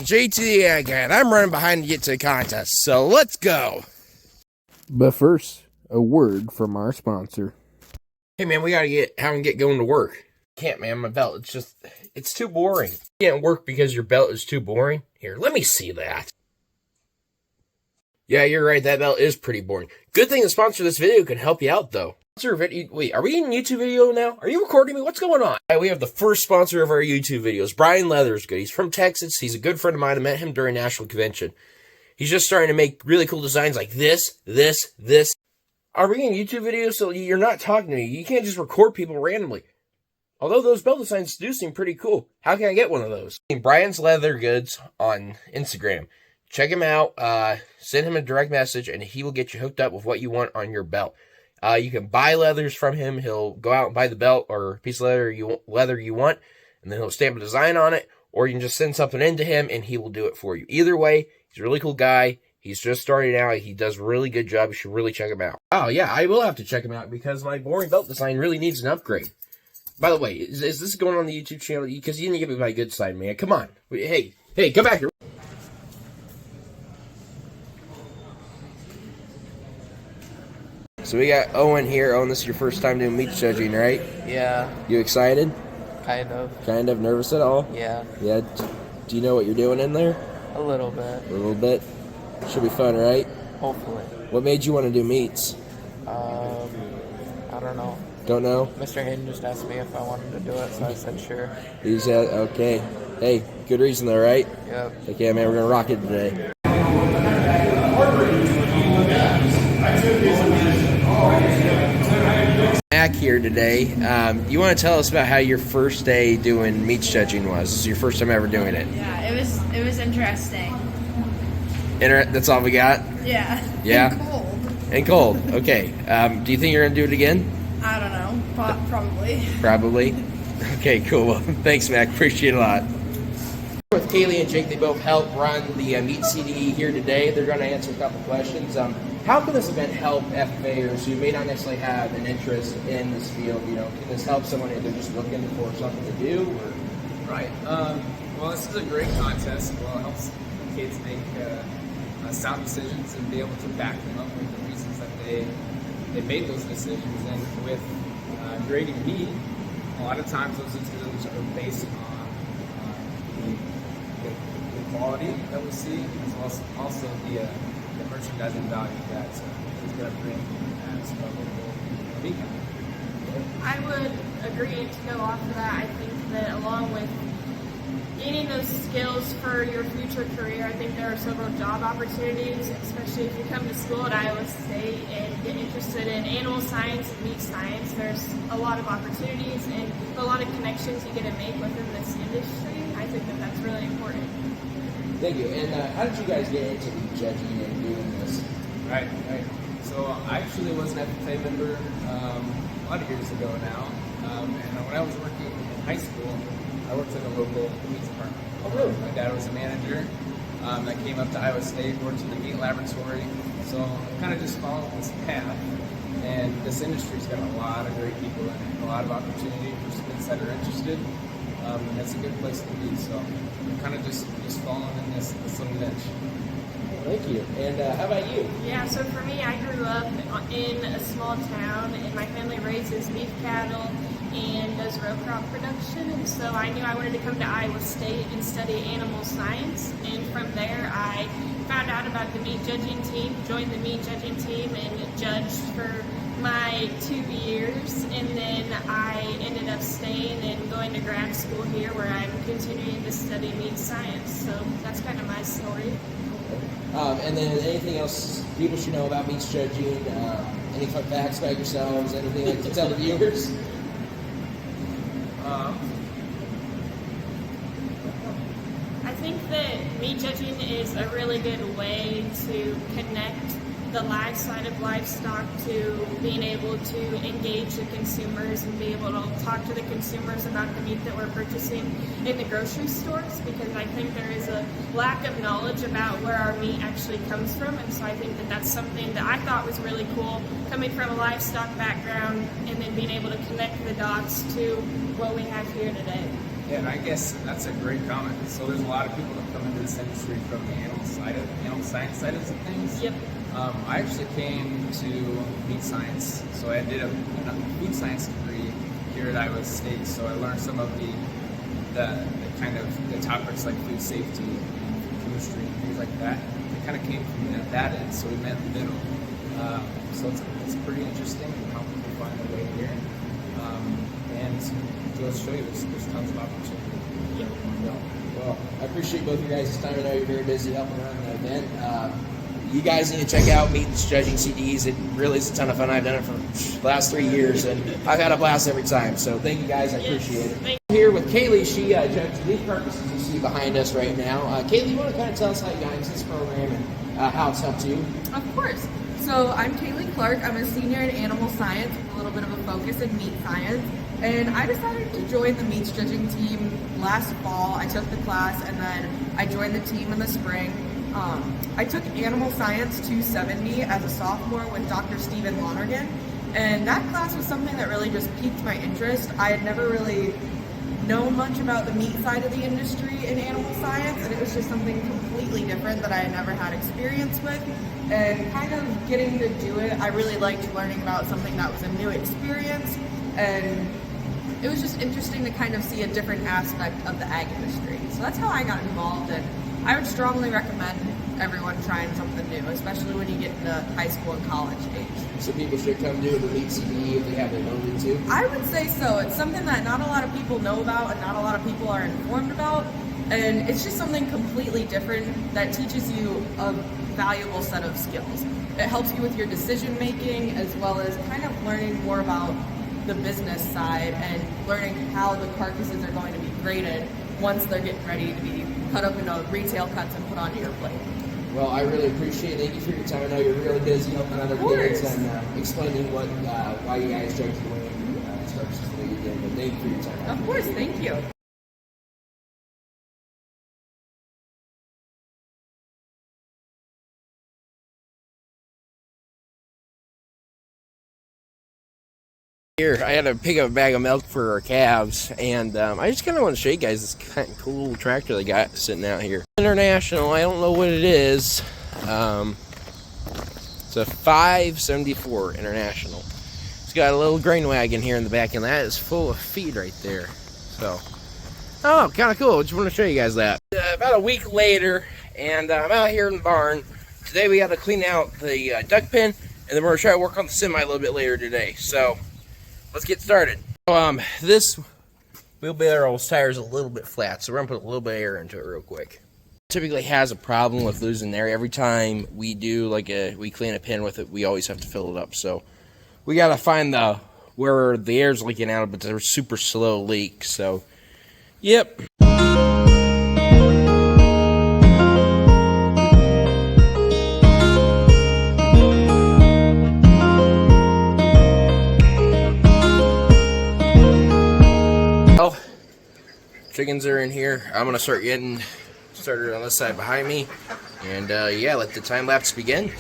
J to the again. I'm running behind to get to the contest, so let's go. But first, a word from our sponsor. Hey man, we gotta get going to work. Can't man, my belt. It's too boring. You can't work because your belt is too boring. Here, let me see that. Yeah, you're right. That belt is pretty boring. Good thing the sponsor of this video can help you out though. Wait, are we in YouTube video now? Are you recording me? What's going on? We have the first sponsor of our YouTube videos, Brian Leathersgood. He's from Texas. He's a good friend of mine. I met him during National Convention. He's just starting to make really cool designs like this. Are we in YouTube videos? So you're not talking to me. You can't just record people randomly. Although those belt designs do seem pretty cool. How can I get one of those? Brian's Leather Goods on Instagram. Check him out. Send him a direct message, and he will get you hooked up with what you want on your belt. You can buy leathers from him. He'll go out and buy the belt or piece of leather you want, and then he'll stamp a design on it, or you can just send something into him, and he will do it for you. Either way, he's a really cool guy. He's just starting out. He does a really good job. You should really check him out. Oh, yeah, I will have to check him out because my boring belt design really needs an upgrade. By the way, is this going on the YouTube channel? Because you didn't give me my good side, man. Come on. Hey, come back here. So we got Owen here. Owen, this is your first time doing meat judging, right? Yeah. You excited? Kind of. Kind of nervous at all? Yeah. Yeah. Do you know what you're doing in there? A little bit. A little bit? Should be fun, right? Hopefully. What made you want to do meats? I don't know. Don't know? Mr. Hayden just asked me if I wanted to do it, so I said sure. He said, okay. Hey, good reason though, right? Yep. Okay, man, we're going to rock it today. Mac here today. You want to tell us about how your first day doing meats judging was? This is your first time ever doing it. Yeah, it was interesting. That's all we got? Yeah. Yeah? And cold. And cold. Okay. Do you think you're going to do it again? I don't know. Probably. Probably? Okay, cool. Well, thanks, Mac. Appreciate it a lot. With Kaylee and Jake, they both help run the Meat CDE here today. They're going to answer a couple questions. How can this event help FFAers who may not necessarily have an interest in this field? You know, can this help someone if they're just looking for something to do? Or? Right. Well, this is a great contest. Well, it helps kids make sound decisions and be able to back them up with the reasons that they made those decisions. And with grading meat, a lot of times those decisions are based on the quality that we see, as well as also the merchandising value that is going to bring as a local meat company. I would agree to go off of that. I think that along with gaining those skills for your future career, I think there are several job opportunities, especially if you come to school at Iowa State and get interested in animal science and meat science. There's a lot of opportunities and a lot of connections you get to make within this industry. I think that that's really important. Thank you. And how did you guys get into meat judging and doing this? Right. So I actually was an FFA member a lot of years ago now. And when I was working in high school, I worked in a local meat department. Oh, really? My dad was a manager. I came up to Iowa State, worked in the meat laboratory. So I kind of just followed this path. And this industry's got a lot of great people in it, a lot of opportunity for students that are interested. And it's a good place to be. So I'm kind of just following in this little niche. Thank you. And how about you? Yeah, so for me, I grew up in a small town, and my family raises beef cattle and does row crop production, and so I knew I wanted to come to Iowa State and study animal science, and from there I found out about the meat judging team, joined the meat judging team, and judged for my 2 years, and then I ended up staying and going to grad school here where I'm continuing to study meat science, so that's kind of my story. And then anything else people should know about meat judging? Any fun facts about yourselves? Anything like to tell the viewers? I think that meat judging is a really good way to connect the live side of livestock to being able to engage the consumers and be able to talk to the consumers about the meat that we're purchasing in the grocery stores, because I think there is a lack of knowledge about where our meat actually comes from, and so I think that that's something that I thought was really cool, coming from a livestock background and then being able to connect the dots to what we have here today. Yeah, and I guess that's a great comment. So there's a lot of people that come into this industry from the animal science side of things. Yep. I actually came to meat science, so I did a food science degree here at Iowa State. So I learned some of the kind of the topics like food safety and food chemistry and things like that. It kind of came from that end, so we met in the middle. So it's pretty interesting how people find their way here. And to show you, there's tons of opportunity. Yep. Well, I appreciate both of you guys' time. I know you're very busy helping run the event. You guys need to check out Meats Judging CDs. It really is a ton of fun. I've done it for the last 3 years, and I've had a blast every time. So thank you guys. I appreciate it. Here with Kaylee, she judged leaf carcasses you see behind us right now. Kaylee, you want to kind of tell us how you got into this program and how it's helped you? Of course. So I'm Kaylee Clark. I'm a senior in animal science with a little bit of a focus in meat science. And I decided to join the meats judging team last fall. I took the class and then I joined the team in the spring. I took Animal Science 270 as a sophomore with Dr. Stephen Lonergan. And that class was something that really just piqued my interest. I had never really known much about the meat side of the industry in animal science, and it was just something completely different that I had never had experience with. And kind of getting to do it, I really liked learning about something that was a new experience, and it was just interesting to kind of see a different aspect of the ag industry. So that's how I got involved, and I would strongly recommend everyone trying something new, especially when you get into high school and college age. So people should come do the meat CD if they haven't known it to. I would say so. It's something that not a lot of people know about and not a lot of people are informed about. And it's just something completely different that teaches you a valuable set of skills. It helps you with your decision making as well as kind of learning more about the business side and learning how the carcasses are going to be graded once they're getting ready to be cut up into retail cuts and put onto your plate. Well, I really appreciate it. Thank you for your time. I know you're really busy helping other kids and explaining why you guys judge the way carcasses the way you did. But thank you for your time. Of course, thank you. Here, I had to pick up a bag of milk for our calves, and I just kind of want to show you guys this kind of cool little tractor they got sitting out here. International, I don't know what it is. It's a 574 International. It's got a little grain wagon here in the back, and that is full of feed right there. So, oh, kind of cool. Just want to show you guys that. About a week later, and I'm out here in the barn. Today we got to clean out the duck pen, and then we're going to try to work on the semi a little bit later today. So, let's get started. This wheelbarrow's tire is a little bit flat, so we're gonna put a little bit of air into it real quick. Typically has a problem with losing air. Every time we do we clean a pin with it, we always have to fill it up. So we gotta find where the air's leaking out, but they're super slow leak. So, yep. Chickens are in here. I'm gonna start getting started on this side behind me, and yeah, let the time lapse begin.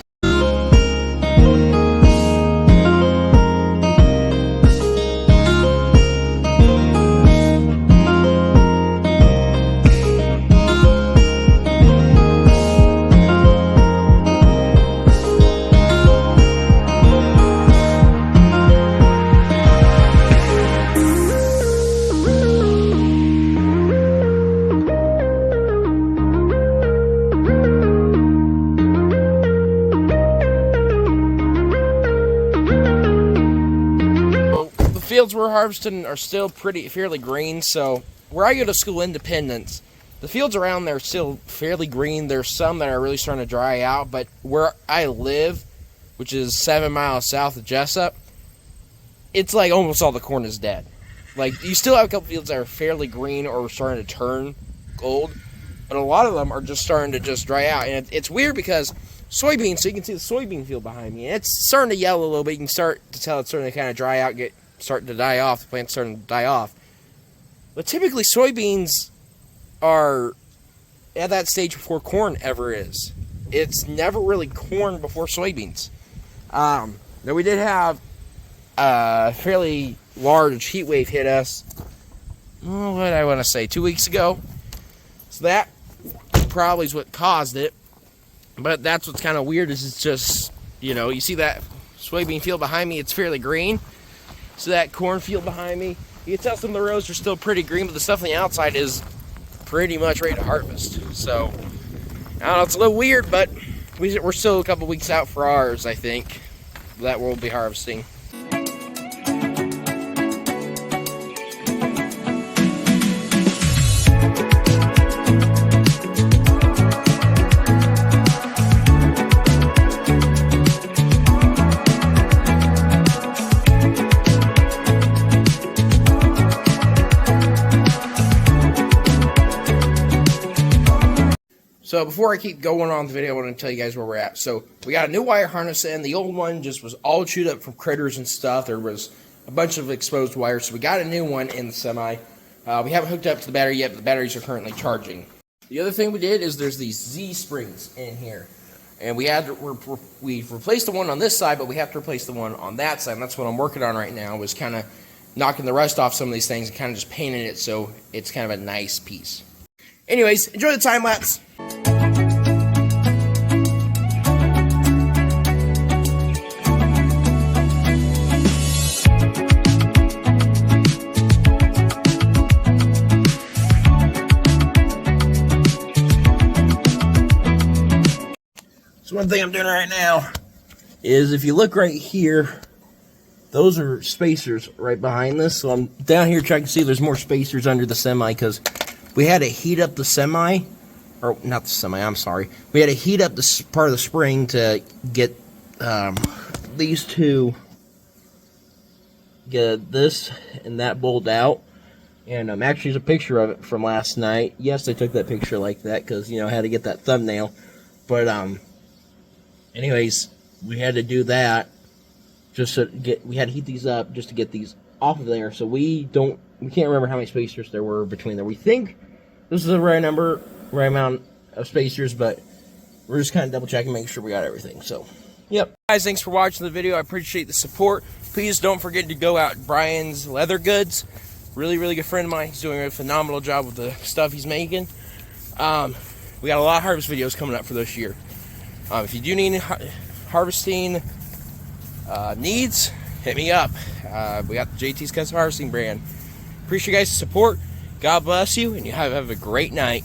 Fields we're harvesting are still fairly green, so where I go to school, Independence, the fields around there are still fairly green. There's some that are really starting to dry out, but where I live, which is 7 miles south of Jessup, it's like almost all the corn is dead. Like, you still have a couple fields that are fairly green or starting to turn gold, but a lot of them are just starting to just dry out. And it's weird because soybeans, so you can see the soybean field behind me, and it's starting to yellow a little bit. You can start to tell it's starting to kind of dry out, starting to die off. The plant's starting to die off. But typically soybeans are at that stage before corn ever is. It's never really corn before soybeans. Now we did have a fairly large heat wave hit us, what did I want to say, 2 weeks ago. So that probably is what caused it. But that's what's kind of weird is it's just, you know, you see that soybean field behind me, it's fairly green. So that cornfield behind me, you can tell some of the rows are still pretty green, but the stuff on the outside is pretty much ready to harvest. So, I don't know, it's a little weird, but we're still a couple weeks out for ours, I think, that we'll be harvesting. So before I keep going on the video, I want to tell you guys where we're at. So we got a new wire harness in. The old one just was all chewed up from critters and stuff. There was a bunch of exposed wires. So we got a new one in the semi. We haven't hooked up to the battery yet, but the batteries are currently charging. The other thing we did is there's these Z springs in here. And we've replaced the one on this side, but we have to replace the one on that side. And that's what I'm working on right now, was kind of knocking the rust off some of these things and kind of just painting it so it's kind of a nice piece. Anyways, enjoy the time lapse. So one thing I'm doing right now is, if you look right here, those are spacers right behind this. So I'm down here trying to see if there's more spacers under the semi, because we had to heat up the semi, or not the semi, I'm sorry. We had to heat up this part of the spring to get these two, get this and that bolt out. And actually there's a picture of it from last night. Yes, I took that picture like that because, you know, I had to get that thumbnail. But anyways, we had to do that just to we had to heat these up just to get these off of there. So we can't remember how many spacers there were between there. We think this is the right number, right amount of spacers, but we're just kind of double checking, making sure we got everything. So, yep. Guys, thanks for watching the video. I appreciate the support. Please don't forget to go out Brian's Leather Goods. Really, really good friend of mine. He's doing a phenomenal job with the stuff he's making. We got a lot of harvest videos coming up for this year. If you do need harvesting needs, hit me up. We got the JT's Custom Harvesting brand. Appreciate you guys' support. God bless you, and you have a great night.